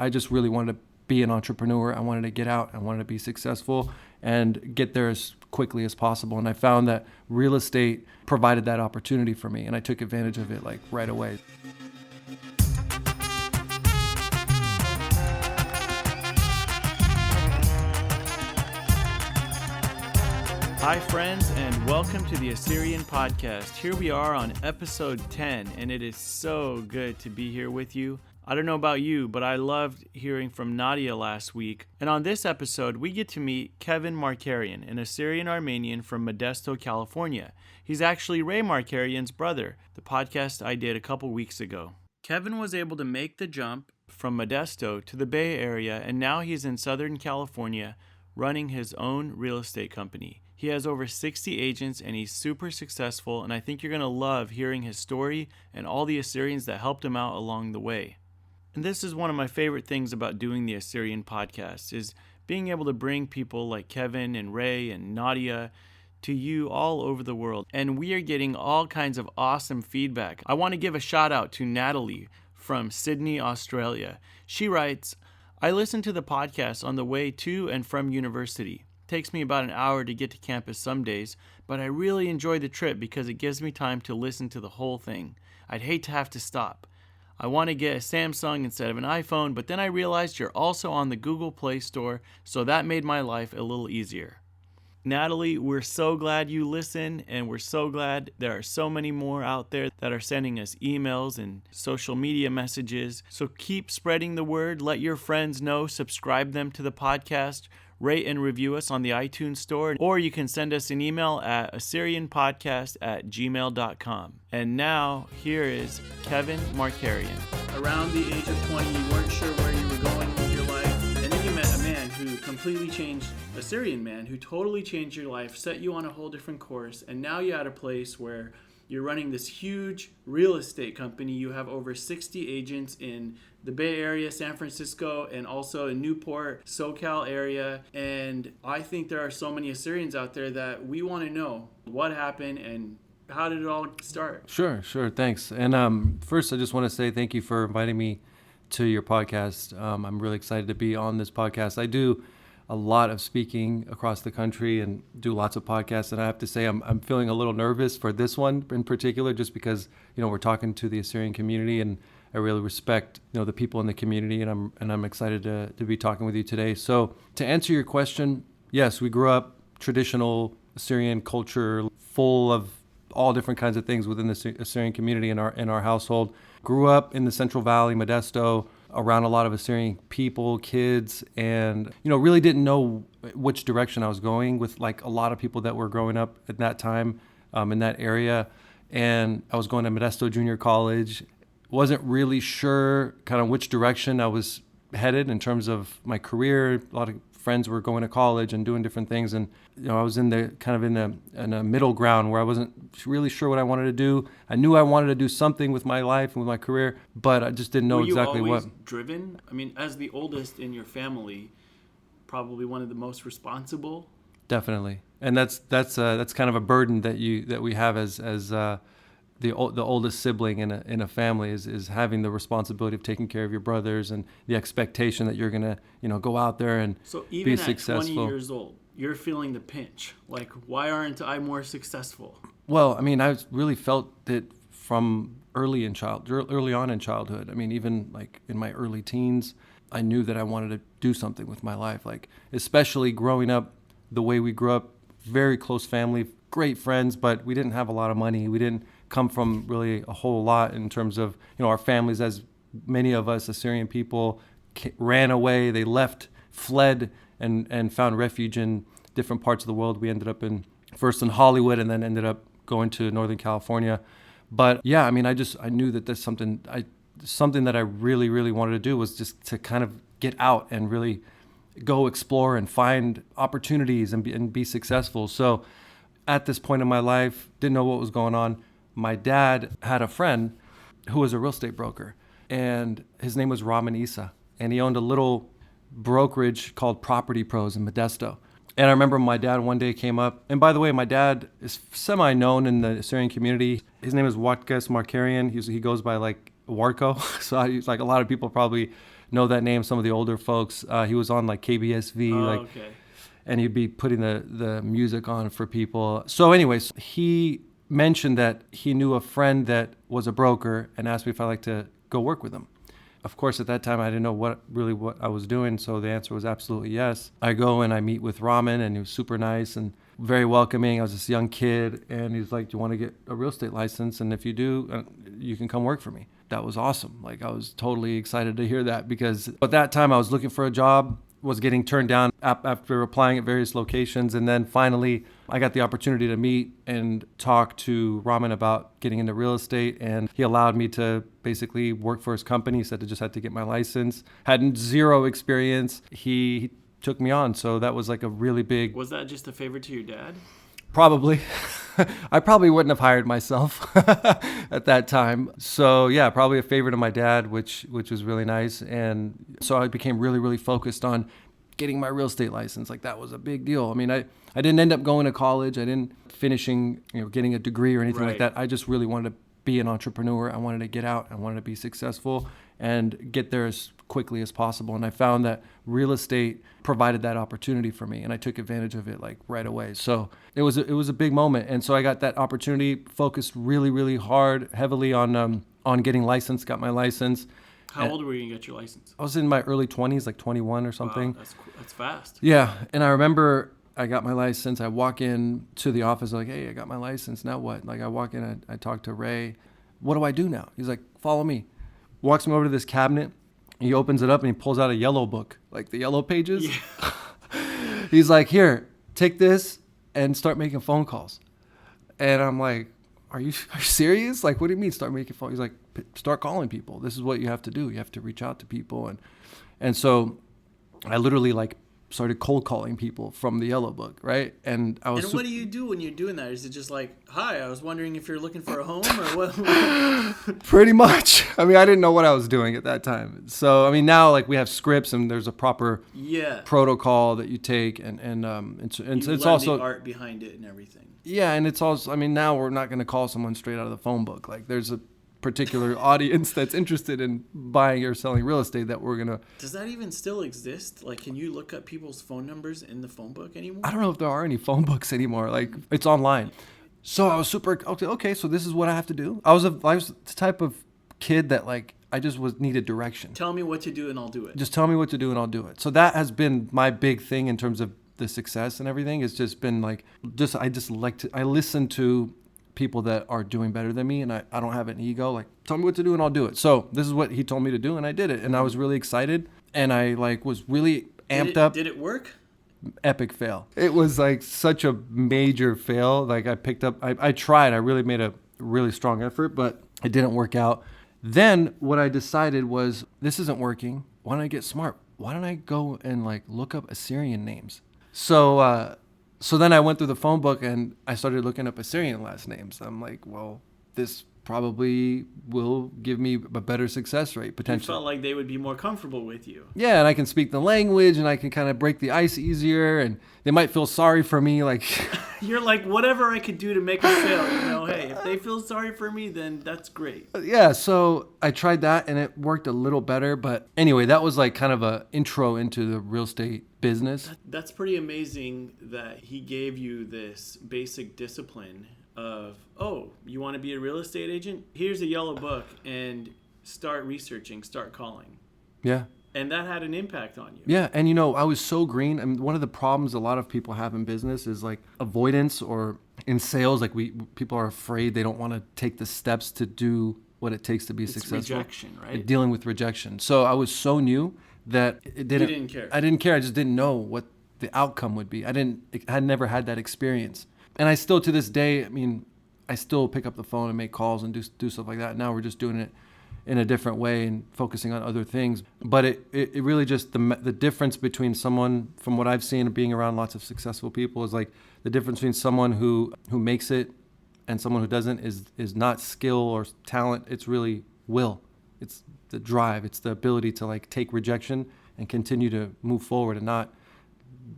I just really wanted to be an entrepreneur. I wanted to get out. I wanted to be successful and get there as quickly as possible. And I found that real estate provided that opportunity for me, and I took advantage of it like right away. Hi friends, and welcome to the Assyrian Podcast. Here we are on episode 10, and it is so good to be here with you. I don't know about you, but I loved hearing from Nadia last week. And on this episode, we get to meet Kevin Markarian, an Assyrian Armenian from Modesto, California. He's actually Ray Markarian's brother, the podcast I did a couple weeks ago. Kevin was able to make the jump from Modesto to the Bay Area, and now he's in Southern California running his own real estate company. He has over 60 agents and he's super successful, and I think you're going to love hearing his story and all the Assyrians that helped him out along the way. And this is one of my favorite things about doing the Assyrian podcast, is being able to bring people like Kevin and Ray and Nadia to you all over the world. And we are getting all kinds of awesome feedback. I want to give a shout out to Natalie from Sydney, Australia. She writes, I listen to the podcast on the way to and from university. Takes me about an hour to get to campus some days, but I really enjoy the trip because it gives me time to listen to the whole thing. I'd hate to have to stop. I want to get a Samsung instead of an iPhone, but then I realized you're also on the Google Play Store, so that made my life a little easier. Natalie, we're so glad you listen, and we're so glad there are so many more out there that are sending us emails and social media messages. So keep spreading the word, let your friends know, subscribe them to the podcast, rate and review us on the iTunes store, or you can send us an email at assyrianpodcast@gmail.com. And now, here is Kevin Markarian. Around the age of 20, you weren't sure where you were going with your life, and then you met a man who completely changed, a Syrian man who totally changed your life, set you on a whole different course, and now you're at a place where you're running this huge real estate company. You have over 60 agents in the Bay Area, San Francisco, and also in Newport, SoCal area. And I think there are so many Assyrians out there that we want to know what happened and how did it all start? Sure. Thanks. And first, I just want to say thank you for inviting me to your podcast. I'm really excited to be on this podcast. I do a lot of speaking across the country and do lots of podcasts. And I have to say, I'm feeling a little nervous for this one in particular, just because, we're talking to the Assyrian community, and I really respect, the people in the community, and I'm excited to be talking with you today. So to answer your question, yes, we grew up traditional Assyrian culture, full of all different kinds of things within the Assyrian community in our household. Grew up in the Central Valley, Modesto, around a lot of Assyrian people, kids, and really didn't know which direction I was going with, like a lot of people that were growing up at that time in that area. And I was going to Modesto Junior College. Wasn't really sure kind of which direction I was headed in terms of my career. A lot of friends were going to college and doing different things, and I was in a middle ground where I wasn't really sure what I wanted to do. I knew I wanted to do something with my life and with my career, but I just didn't know exactly what. Were you always driven? I mean, as the oldest in your family, probably one of the most responsible. Definitely, and that's kind of a burden that we have as the oldest sibling in a family is having the responsibility of taking care of your brothers and the expectation that you're gonna go out there and be successful. So even at 20 years old, you're feeling the pinch. Like, why aren't I more successful? Well, I mean, I really felt it from early on in childhood. I mean, even like in my early teens, I knew that I wanted to do something with my life. Like, especially growing up the way we grew up, very close family, great friends, but we didn't have a lot of money. We didn't come from really a whole lot in terms of, our families, as many of us Assyrian people ran away. They fled and found refuge in different parts of the world. We ended up first in Hollywood and then ended up going to Northern California. But yeah, I mean, I knew that there's something that I really, really wanted to do was just to kind of get out and really go explore and find opportunities and be successful. So at this point in my life, didn't know what was going on. My dad had a friend who was a real estate broker, and his name was Rahman Issa, and he owned a little brokerage called Property Pros in Modesto. And I remember my dad one day came up, and by the way, my dad is semi-known in the Assyrian community. His name is Markarian. He goes by like Warko, so he's like a lot of people probably know that name. Some of the older folks. He was on like KBSV, Okay. and he'd be putting the music on for people. So anyways, he mentioned that he knew a friend that was a broker and asked me if I'd like to go work with him. Of course, at that time, I didn't know what I was doing, so the answer was absolutely yes. I go and I meet with Ramen, and he was super nice and very welcoming. I was this young kid, and he's like, do you want to get a real estate license? And if you do, you can come work for me. That was awesome. Like, I was totally excited to hear that, because at that time, I was looking for a job, was getting turned down after applying at various locations. And then finally, I got the opportunity to meet and talk to Ramen about getting into real estate. And he allowed me to basically work for his company. He said I just had to get my license. Had zero experience. He took me on. So that was like a really big... Was that just a favor to your dad? Probably. I probably wouldn't have hired myself at that time. So yeah, probably a favor to my dad, which was really nice. And so I became really, really focused on getting my real estate license. Like, that was a big deal. I mean, I didn't end up going to college. I didn't finishing, getting a degree or anything like that. I just really wanted to be an entrepreneur. I wanted to get out. I wanted to be successful and get there as quickly as possible. And I found that real estate provided that opportunity for me, and I took advantage of it like right away. So it was a big moment. And so I got that opportunity, focused really, really hard, heavily on getting licensed, got my license. How old were you when you got your license? I was in my early 20s, like 21 or something. Wow, that's fast. Yeah. And I remember I got my license. I walk in to the office like, hey, I got my license. Now what? Like, I walk in, I talk to Ray. What do I do now? He's like, follow me. Walks me over to this cabinet. He opens it up and he pulls out a yellow book, like the yellow pages. Yeah. He's like, here, take this and start making phone calls. And I'm like, are you serious? Like, what do you mean start making phone? He's like, start calling people. This is what you have to do. You have to reach out to people. And so I literally like started cold calling people from the yellow book, right? And I was. And what do you do when you're doing that? Is it just like, hi, I was wondering if you're looking for a home, or what? Pretty much. I mean, I didn't know what I was doing at that time. So I mean, now like we have scripts and there's a proper protocol that you take, and it's also the art behind it and everything. Yeah, and it's also, I mean, now we're not going to call someone straight out of the phone book. Like, there's a particular audience that's interested in buying or selling real estate that we're going to... Does that even still exist? Like, can you look up people's phone numbers in the phone book anymore? I don't know if there are any phone books anymore. Like, it's online. So I was super, okay, so this is what I have to do. I was the type of kid that, like, I just needed direction. Tell me what to do and I'll do it. Just tell me what to do and I'll do it. So that has been my big thing in terms of the success and everything. It's just been like, I listen to people that are doing better than me, and I don't have an ego. Like, tell me what to do and I'll do it. So this is what he told me to do, and I did it. And I was really excited, and I like was really amped up. Did it work? Epic fail. It was like such a major fail. Like, I tried. I really made a really strong effort, but it didn't work out. Then what I decided was, this isn't working. Why don't I get smart? Why don't I go and like look up Assyrian names? So then I went through the phone book and I started looking up Assyrian last names. I'm like, well, this probably will give me a better success rate potentially. You felt like they would be more comfortable with you. Yeah, and I can speak the language and I can kind of break the ice easier, and they might feel sorry for me. Like, you're like, whatever I could do to make a sale. Hey, if they feel sorry for me, then that's great. Yeah, so I tried that and it worked a little better. But anyway, that was like kind of a intro into the real estate business. That's pretty amazing that he gave you this basic discipline of, oh, you want to be a real estate agent? Here's a yellow book and start researching, start calling. Yeah. And that had an impact on you. Yeah, and I was so green. I mean, one of the problems a lot of people have in business is like avoidance, or in sales, like people are afraid, they don't want to take the steps to do what it takes to be successful. Rejection, right? Like dealing with rejection. So I was so new that it didn't. You didn't care. I didn't care. I just didn't know what the outcome would be. I had never had that experience. And I still, to this day, I mean, I still pick up the phone and make calls and do stuff like that. Now we're just doing it in a different way and focusing on other things. But it really just, the difference between someone, from what I've seen of being around lots of successful people, is like the difference between someone who makes it and someone who doesn't is not skill or talent. It's really will. It's the drive. It's the ability to like take rejection and continue to move forward and not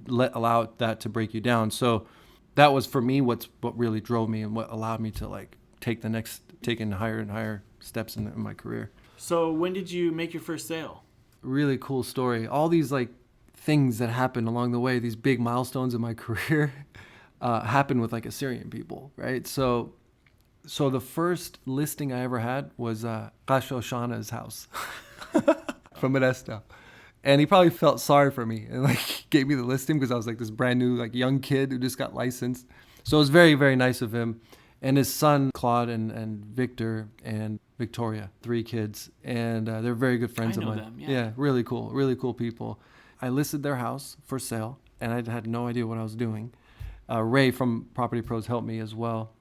allow that to break you down. So that was for me what really drove me and what allowed me to like taking higher and higher steps in my career. So when did you make your first sale? really cool story. All these like things that happened along the way, these big milestones in my career, happened with like Assyrian people, right? So the first listing I ever had was Kasho Shana's house from Modesto. And he probably felt sorry for me and like gave me the listing because I was like this brand new, like young kid who just got licensed. So it was very, very nice of him. And his son, Claude and Victor and Victoria, 3 kids. And they're very good friends of mine. Them, yeah. Really cool people. I listed their house for sale and I had no idea what I was doing. Ray from Property Pros helped me as well.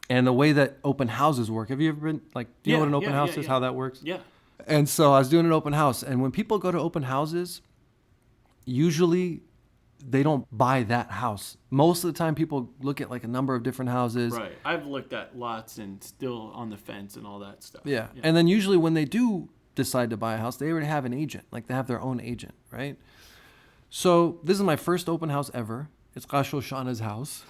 And the way that open houses work, have you ever been, like, do you know what an open house is, how that works? Yeah. And so I was doing an open house. And when people go to open houses, usually they don't buy that house. Most of the time people look at like a number of different houses. Right. I've looked at lots and still on the fence and all that stuff. Yeah. And then usually when they do decide to buy a house, they already have an agent. Like they have their own agent, right? So this is my first open house ever. It's Kasho Shana's house.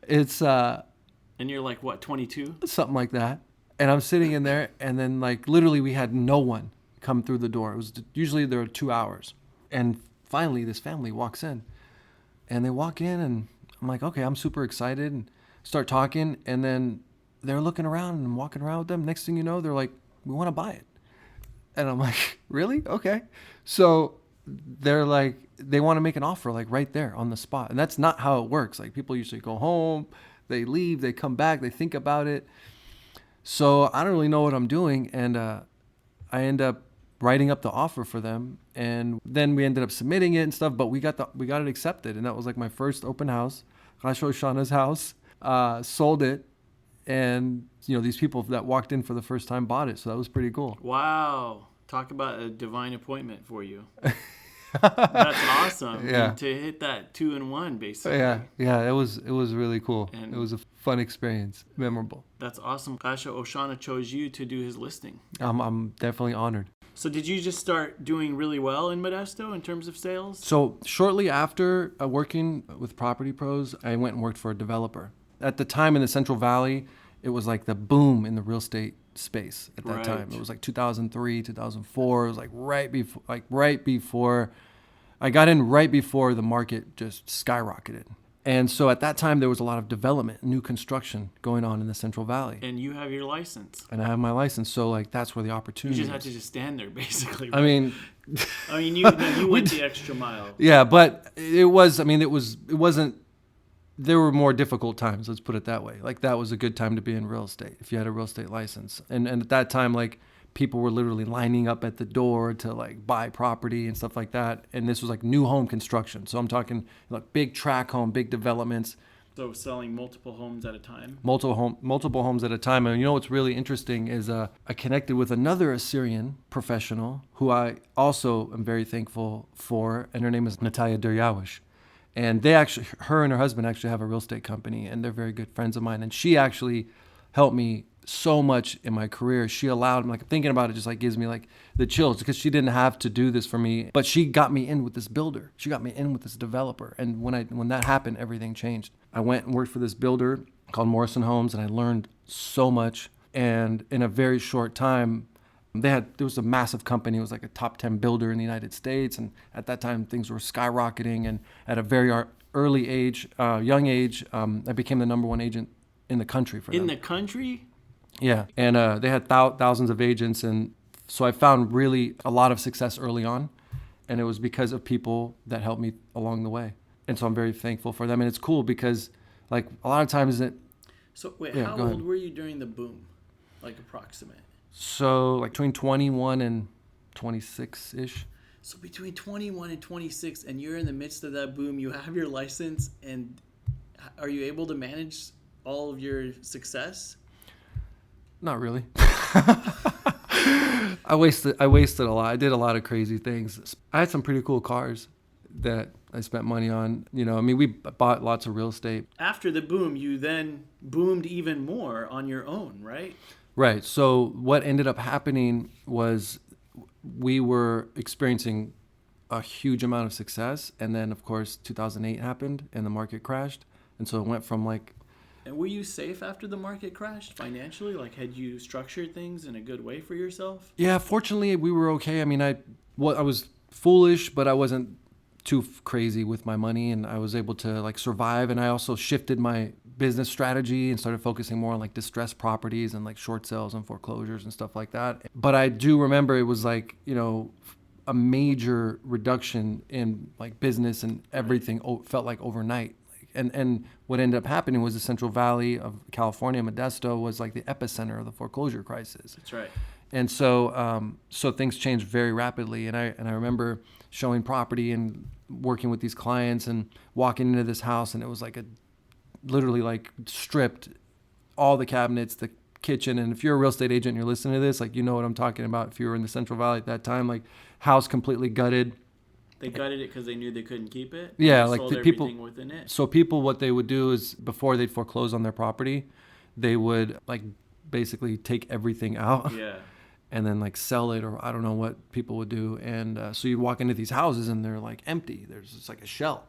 It's and you're like, what, 22? something like that. And I'm sitting in there, and then like literally we had no one come through the door. It was usually there were 2 hours, and finally this family walks in, and they walk in, and I'm like, okay, I'm super excited, and start talking, and then they're looking around and I'm walking around with them. Next thing you know, they're like, we want to buy it, and I'm like, really? Okay. So they're like, they want to make an offer like right there on the spot, and that's not how it works. Like people usually go home, they leave, they come back, they think about it. So I don't really know what I'm doing, and I end up writing up the offer for them, and then we ended up submitting it and stuff. But we got it accepted, and that was like my first open house, Kasho Shana's house. Sold it, and these people that walked in for the first time bought it, so that was pretty cool. Wow, talk about a divine appointment for you. That's awesome. Yeah. And to hit that 2-in-1 basically. Yeah, it was really cool. And it was a fun experience, memorable. That's awesome. Kasho Oshana chose you to do his listing. I'm definitely honored. So did you just start doing really well in Modesto in terms of sales? So shortly after working with Property Pros, I went and worked for a developer. At the time in the Central Valley, it was like the boom in the real estate space at that time. It was like 2003, 2004. It was like right before I got in, right before the market just skyrocketed. And so at that time, there was a lot of development, new construction going on in the Central Valley. And you have your license. And I have my license, so like that's where the opportunity You just had is. to just stand there, basically. I mean, you went the extra mile. yeah, but it wasn't. There were more difficult times. Let's put it that way. Like that was a good time to be in real estate if you had a real estate license. And at that time, like people were literally lining up at the door to like buy property and stuff like that. And this was like new home construction. So I'm talking like big tract home, big developments. So selling multiple homes at a time? Multiple homes at a time. And what's really interesting is I connected with another Assyrian professional who I also am very thankful for. And her name is Natalia Deryawish. And her and her husband actually have a real estate company, and they're very good friends of mine. And she actually helped me so much in my career. She allowed me, like thinking about it just like gives me like the chills, because she didn't have to do this for me, but she got me in with this builder. She got me in with this developer. And when that happened, everything changed. I went and worked for this builder called Morrison Homes, and I learned so much. And in a very short time, there was a massive company. It was like a top 10 builder in the United States. And at that time, things were skyrocketing. And at a very young age, I became the number one agent in the country for them. In the country? Yeah. And they had thousands of agents. And so I found really a lot of success early on. And it was because of people that helped me along the way. And so I'm very thankful for them. And it's cool because like a lot of times So wait, Yeah, how go old ahead. were you during the boom? Like approximate? So like between 21 and 26-ish. So between 21 and 26, and you're in the midst of that boom, you have your license, and are you able to manage all of your success? Not really. I wasted a lot. I did a lot of crazy things. I had some pretty cool cars that I spent money on. We bought lots of real estate. After the boom, you then boomed even more on your own, right? Right. So what ended up happening was we were experiencing a huge amount of success. And then, of course, 2008 happened and the market crashed. And so it went from like And were you safe after the market crashed financially? Like, had you structured things in a good way for yourself? Yeah, fortunately, we were okay. I mean, I was foolish, but I wasn't too crazy with my money, and I was able to like survive. And I also shifted my business strategy and started focusing more on like distressed properties and like short sales and foreclosures and stuff like that. But I do remember it was like, a major reduction in like business and everything felt like overnight. And what ended up happening was the Central Valley of California, Modesto, was like the epicenter of the foreclosure crisis. That's right. And so things changed very rapidly. And I remember showing property and working with these clients and walking into this house, and it was like literally like stripped, all the cabinets, the kitchen. And if you're a real estate agent and you're listening to this, like, you know what I'm talking about. If you were in the Central Valley at that time, like house completely gutted. They gutted it because they knew they couldn't keep it. Yeah, they like sold the people everything within it. So people, what they would do is before they'd foreclose on their property, they would like basically take everything out. Yeah. And then like sell it, or I don't know what people would do. And so you walk into these houses and they're like empty. There's just like a shell.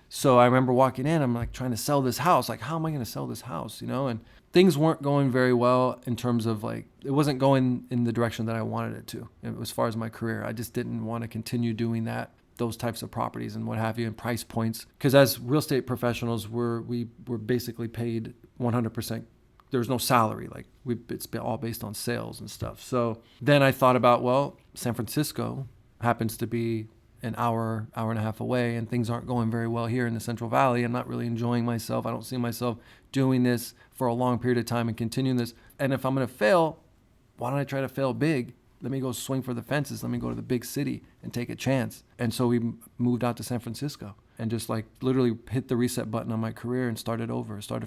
So I remember walking in, I'm like trying to sell this house. Like, how am I going to sell this house? And things weren't going very well in terms of like, it wasn't going in the direction that I wanted it to as far as my career. I just didn't want to continue doing those types of properties and what have you, and price points. Because as real estate professionals, we were basically paid 100%. There was no salary. Like it's all based on sales and stuff. So then I thought about, well, San Francisco happens to be an hour and a half away, and things aren't going very well here in the Central Valley. I'm not really enjoying myself. I don't see myself doing this for a long period of time and continuing this. And if I'm going to fail, why don't I try to fail big? Let me go swing for the fences. Let me go to the big city and take a chance. And so we moved out to San Francisco and just like literally hit the reset button on my career and started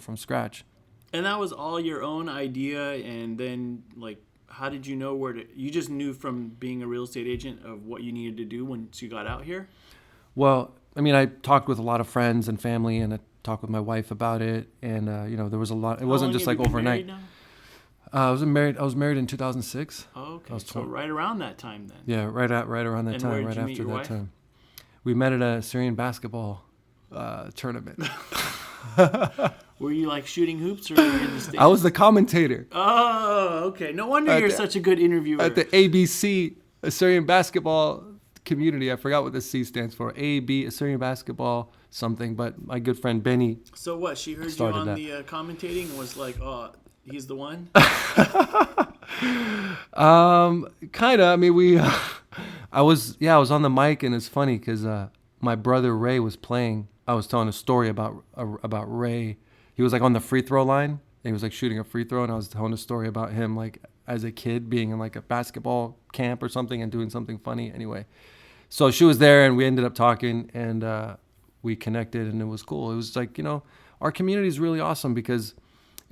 from scratch. And that was all your own idea. And then like, how did you know you just knew from being a real estate agent of what you needed to do once you got out here? Well, I mean, I talked with a lot of friends and family, and I talked with my wife about it. And, there was a lot, it wasn't just like overnight. I was married in 2006. Oh, okay. So right around that time then. Yeah, right around that time, right after that time. We met at a Syrian basketball tournament. Were you like shooting hoops or were you in the States? I was the commentator. Oh, okay. No wonder you're such a good interviewer. At the ABC, Assyrian Basketball Community. I forgot what the C stands for. Assyrian Basketball something. But my good friend Benny. So what? She heard you on the commentating and was like, "Oh, he's the one." Kinda. I mean, I was on the mic, and it's funny because my brother Ray was playing. I was telling a story about Ray. He was like on the free throw line. And he was like shooting a free throw, and I was telling a story about him like as a kid being in like a basketball camp or something and doing something funny. Anyway, so she was there, and we ended up talking, and we connected, and it was cool. It was like, our community is really awesome because,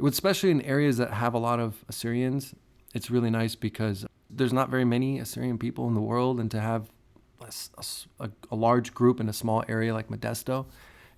especially in areas that have a lot of Assyrians, it's really nice because there's not very many Assyrian people in the world, and to have a large group in a small area like Modesto,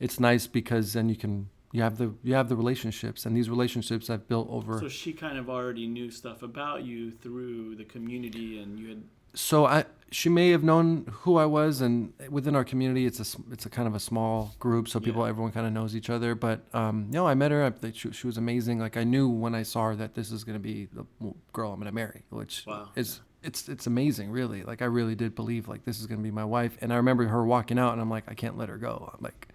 it's nice because then you have the relationships, and these relationships I've built over. So she kind of already knew stuff about you through the community, and you had. So she may have known who I was, and within our community, it's a kind of a small group, so everyone kind of knows each other. But I met her. She was amazing. Like I knew when I saw her that this is going to be the girl I'm going to marry, which is. It's amazing, really. Like I really did believe like this is gonna be my wife. And I remember her walking out, and I'm like, I can't let her go. I'm like,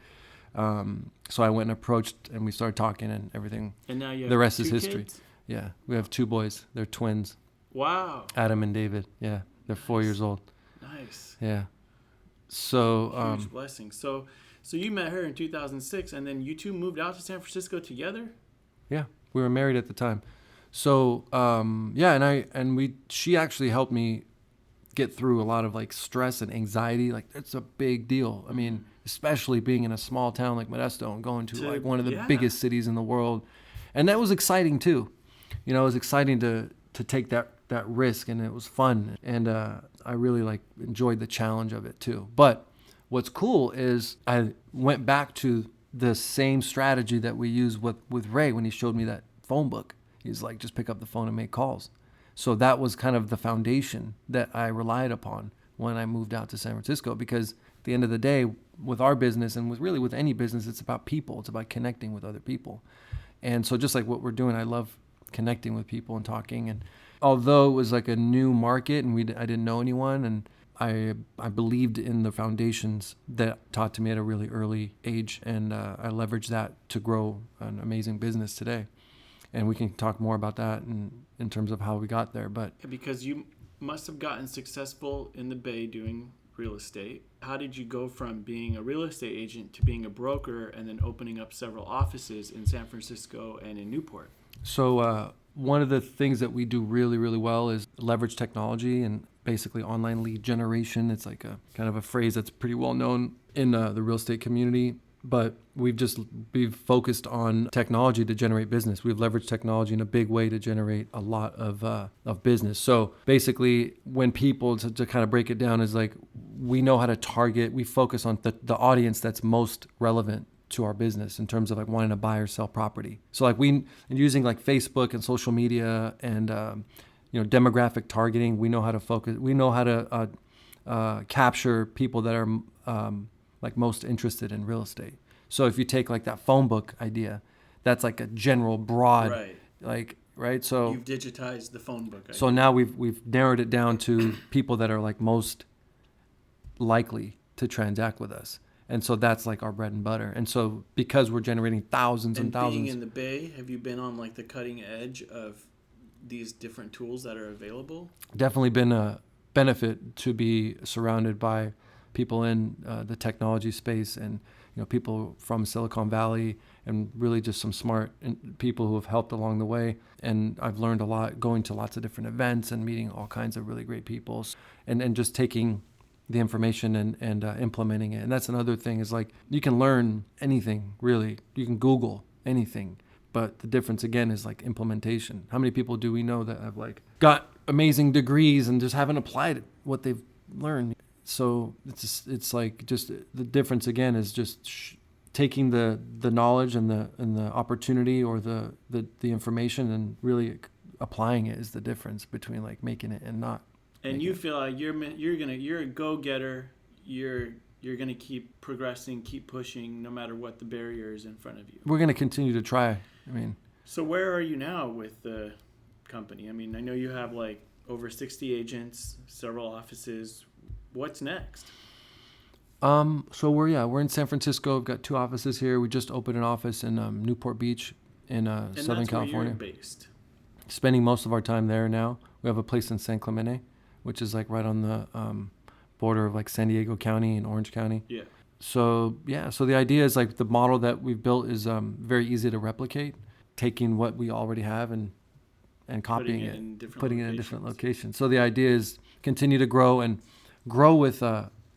so I went and approached, and we started talking, and everything. And now you have the rest is history. Kids? Yeah, we have 2 boys. They're twins. Wow. Adam and David. Yeah, they're 4 years old. Nice. Yeah. So huge blessing. So you met her in 2006, and then you two moved out to San Francisco together. Yeah, we were married at the time. So, she actually helped me get through a lot of like stress and anxiety. Like it's a big deal. I mean, especially being in a small town like Modesto and going to like one of the biggest cities in the world. And that was exciting too. It was exciting to take that risk, and it was fun. And, I really like enjoyed the challenge of it too. But what's cool is I went back to the same strategy that we used with Ray when he showed me that phone book. He's like, just pick up the phone and make calls. So that was kind of the foundation that I relied upon when I moved out to San Francisco, because at the end of the day, with our business and with any business, it's about people. It's about connecting with other people. And so just like what we're doing, I love connecting with people and talking. And although it was like a new market and I didn't know anyone, and I believed in the foundations that taught to me at a really early age, and I leveraged that to grow an amazing business today. And we can talk more about that in terms of how we got there. But because you must have gotten successful in the Bay doing real estate. How did you go from being a real estate agent to being a broker and then opening up several offices in San Francisco and in Newport? So one of the things that we do really, really well is leverage technology and basically online lead generation. It's like a kind of a phrase that's pretty well known in the real estate community. But we've focused on technology to generate business. We've leveraged technology in a big way to generate a lot of business. So basically, when people, to kind of break it down, is like we know how to target. We focus on the audience that's most relevant to our business in terms of like wanting to buy or sell property. So like using like Facebook and social media and demographic targeting. We know how to focus. We know how to capture people that are like most interested in real estate. So if you take like that phone book idea, that's like a general broad, right? So you've digitized the phone book idea. So now we've narrowed it down to people that are like most likely to transact with us. And so that's like our bread and butter. And so because we're generating thousands and thousands. Being in the Bay, have you been on like the cutting edge of these different tools that are available? Definitely been a benefit to be surrounded by people in the technology space, and people from Silicon Valley, and really just some smart people who have helped along the way. And I've learned a lot going to lots of different events and meeting all kinds of really great people, and just taking the information and implementing it. And that's another thing, is like you can learn anything, really. You can Google anything. But the difference, again, is like implementation. How many people do we know that have like got amazing degrees and just haven't applied what they've learned? So it's like just the difference, again, is just taking the knowledge and the opportunity or the information and really applying it is the difference between like making it and not. And you feel like you're a go-getter. You're gonna keep progressing, keep pushing, no matter what the barrier is in front of you. We're gonna continue to try. So where are you now with the company? I know you have like over 60 agents, several offices. What's next? So we're in San Francisco. We've got 2 offices here. We just opened an office in Newport Beach in Southern California. Where you're based. Spending most of our time there now. We have a place in San Clemente, which is like right on the border of like San Diego County and Orange County. Yeah. So the idea is like the model that we've built is very easy to replicate, taking what we already have and copying putting it in different locations. So the idea is continue to grow with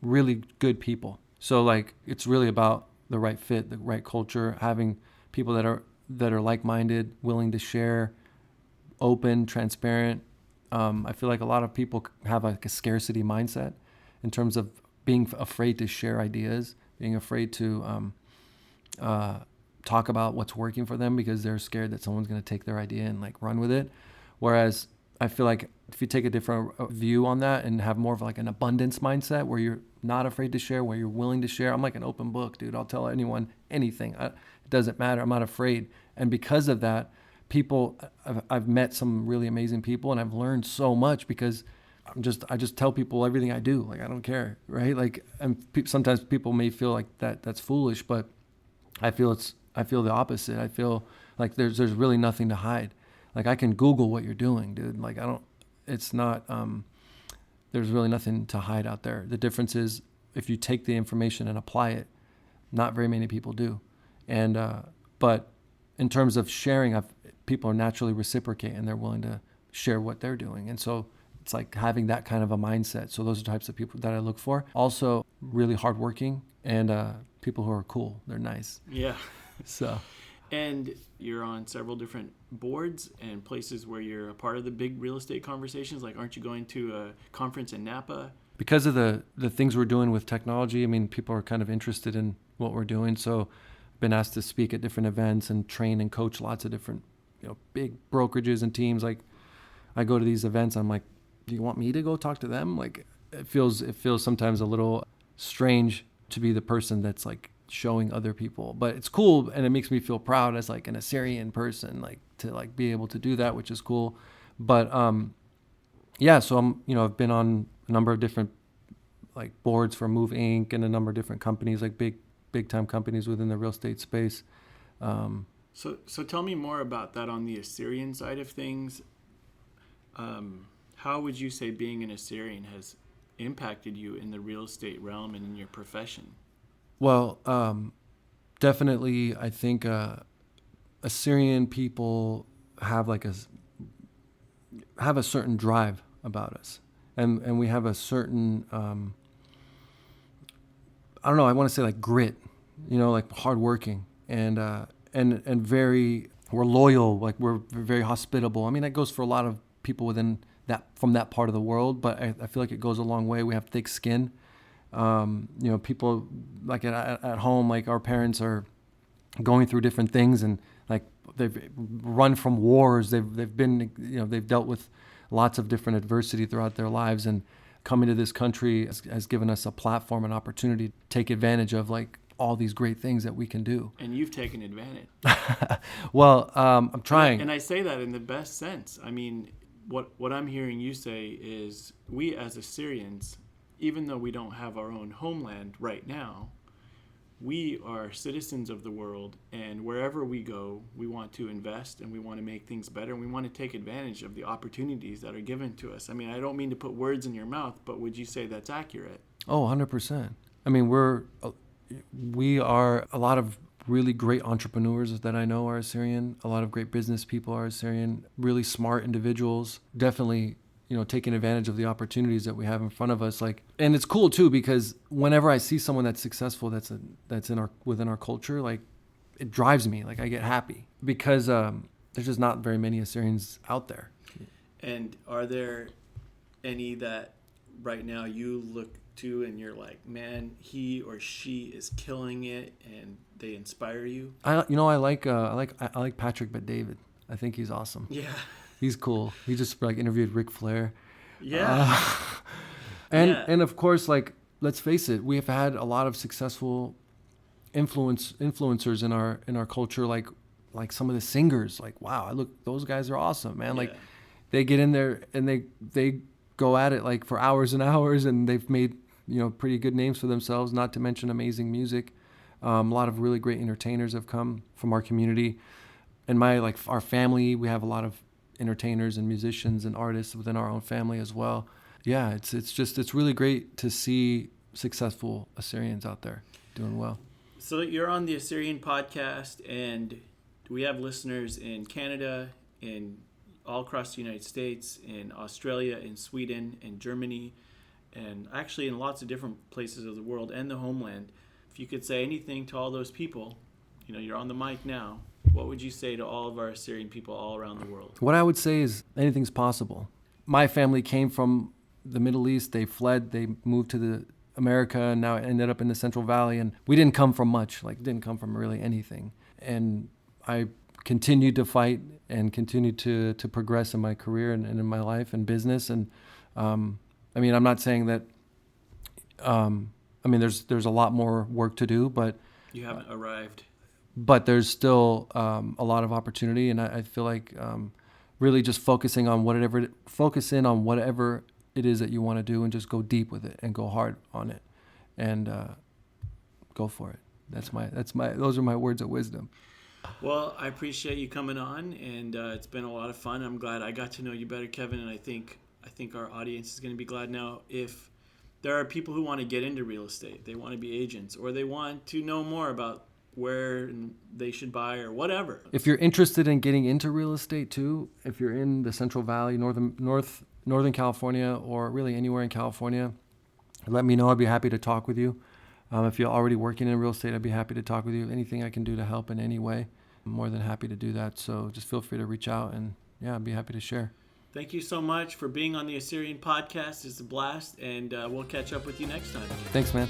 really good people. So like it's really about the right fit, the right culture, having people that are like-minded, willing to share, open, transparent. I feel like a lot of people have like a scarcity mindset in terms of being afraid to share ideas, being afraid to talk about what's working for them because they're scared that someone's going to take their idea and like run with it. Whereas I feel like if you take a different view on that and have more of like an abundance mindset where you're not afraid to share, where you're willing to share. I'm like an open book, dude. I'll tell anyone anything. It doesn't matter. I'm not afraid. And because of that, I've met some really amazing people, and I've learned so much because I just tell people everything I do. Like, I don't care, right? Like, and sometimes people may feel like that's foolish, but I feel the opposite. I feel like there's really nothing to hide. Like, I can Google what you're doing, dude. Like, there's really nothing to hide out there. The difference is if you take the information and apply it, not very many people do. And, but in terms of sharing, people are naturally reciprocate and they're willing to share what they're doing. And so it's like having that kind of a mindset. So those are the types of people that I look for. Also really hardworking and people who are cool. They're nice. Yeah. So. And you're on several different boards and places where you're a part of the big real estate conversations. Like, aren't you going to a conference in Napa? Because of the things we're doing with technology, I mean, people are kind of interested in what we're doing. So I've been asked to speak at different events and train and coach lots of different, big brokerages and teams. Like, I go to these events, I'm like, do you want me to go talk to them? Like, it feels sometimes a little strange to be the person that's like showing other people. But it's cool, and it makes me feel proud as like an Assyrian person, like to like be able to do that, which is cool. But yeah, so I've been on a number of different like boards for Move Inc. and a number of different companies, like big time companies within the real estate space. So tell me more about that on the Assyrian side of things. How would you say being an Assyrian has impacted you in the real estate realm and in your profession? Well, definitely, I think Assyrian people have a certain drive about us, and we have a certain I don't know, I want to say like grit, like hardworking and very, we're loyal, like we're very hospitable. I mean, that goes for a lot of people from that part of the world, but I feel like it goes a long way. We have thick skin. People like at home, like our parents are going through different things, and like they've run from wars. They've been, they've dealt with lots of different adversity throughout their lives, and coming to this country has given us a platform, an opportunity to take advantage of like all these great things that we can do. And you've taken advantage. Well, I'm trying. And I say that in the best sense. I mean, what I'm hearing you say is we as Assyrians, even though we don't have our own homeland right now, we are citizens of the world, and wherever we go, we want to invest and we want to make things better, and we want to take advantage of the opportunities that are given to us. I mean, I don't mean to put words in your mouth, but would you say that's accurate? Oh, 100%. I mean, we are a lot of really great entrepreneurs that I know are Assyrian. A lot of great business people are Assyrian. Really smart individuals. Definitely, taking advantage of the opportunities that we have in front of us. And it's cool too, because whenever I see someone that's successful, that's within our culture, like it drives me. Like I get happy because there's just not very many Assyrians out there. And are there any that right now you look to and you're like, man, he or she is killing it, and they inspire you? I like Patrick Bet-David. I think he's awesome. Yeah. He's cool. He just like interviewed Ric Flair. Yeah. And of course, like, let's face it, we have had a lot of successful influencers in our culture, like some of the singers. Like, wow, those guys are awesome, man. Like, they get in there and they go at it like for hours and hours, and they've made pretty good names for themselves. Not to mention amazing music. A lot of really great entertainers have come from our community, and our family. We have a lot of entertainers and musicians and artists within our own family as well. Yeah, it's really great to see successful Assyrians out there doing well. So you're on the Assyrian podcast, and we have listeners in Canada, in all across the United States, in Australia, in Sweden, in Germany, and actually in lots of different places of the world and the homeland. If you could say anything to all those people, you're on the mic now, what would you say to all of our Assyrian people all around the world? What I would say is anything's possible. My family came from the Middle East. They fled. They moved to America, and now ended up in the Central Valley. And we didn't come from much. Didn't come from really anything. And I continued to fight and continued to progress in my career and in my life and business. And I'm not saying that. There's a lot more work to do, but you haven't arrived. But there's still a lot of opportunity, and I feel like really just focus in on whatever it is that you want to do, and just go deep with it and go hard on it, and go for it. Those are my words of wisdom. Well, I appreciate you coming on, and it's been a lot of fun. I'm glad I got to know you better, Kevin, and I think our audience is going to be glad now. If there are people who want to get into real estate, they want to be agents, or they want to know more about where they should buy or whatever. If you're interested in getting into real estate too, if you're in the Central Valley, Northern California, or really anywhere in California, let me know. I'd be happy to talk with you. If you're already working in real estate, I'd be happy to talk with you. Anything I can do to help in any way, I'm more than happy to do that. So just feel free to reach out, and I'd be happy to share. Thank you so much for being on the Assyrian podcast. It's a blast, and we'll catch up with you next time. Thanks, man.